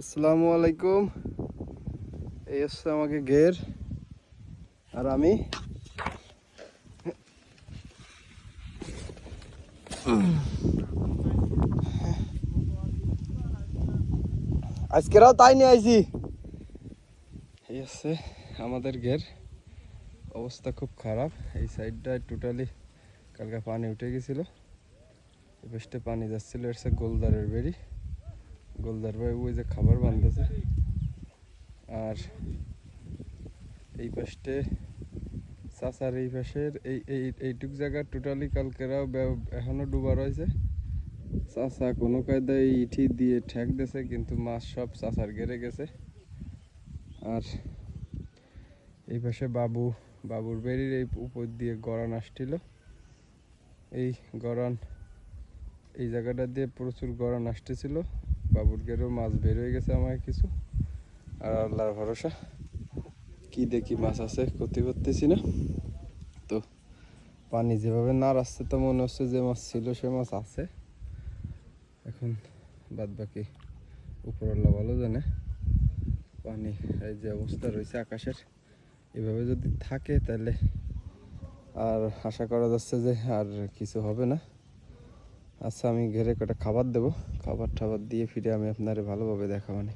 আসসালামু আলাইকুম। এই হচ্ছে আমাকে ঘের, আর আমি আজকেরাও তাই নিয়ে আইছি। এই হচ্ছে আমাদের ঘের, অবস্থা খুব খারাপ। এই সাইডটায় টোটালি কালকে পানি উঠে গেছিল, এই পাশে পানি যাচ্ছিল। এটা হচ্ছে গোলদারের বেড়ি। গোলদার ভাই ওই যে খাবার বাঁধতেছে, আর এই পাশে চাচার এই পাশের এইটুক জায়গা টোটালি কালকেরাও এখনো ডুবা রয়েছে। চাচা কোনো কায়দায় ইটি দিয়ে ঠেক দিয়েছে, কিন্তু মাছ সব চাচার ঘেরে গেছে। আর এই পাশে বাবুর বেড়ির এই উপর দিয়ে গড়ান আসছিল। এই গড়ান, এই জায়গাটা দিয়ে প্রচুর গড়ান আসতেছিল। বাবুর ঘেরেও মাছ বের হয়ে গেছে আমার কিছু। আর আল্লাহর ভরসা, কি দেখি মাছ আছে ক্ষতি করতেছি না। তো পানি যেভাবে না আসছে, তো মনে হচ্ছে যে মাছ ছিল সে মাছ আছে। এখন বাদ বাকি উপরওয়ালা ভালো জানে। পানি এই যে অবস্থা রয়েছে আকাশের, এভাবে যদি থাকে তাহলে আর আশা করা যাচ্ছে যে আর কিছু হবে না। আচ্ছা, আমি ঘেরে কটা খাবার দেবো, খাবার টাবার দিয়ে ফিরে আমি আপনারে ভালোভাবে দেখাবানি।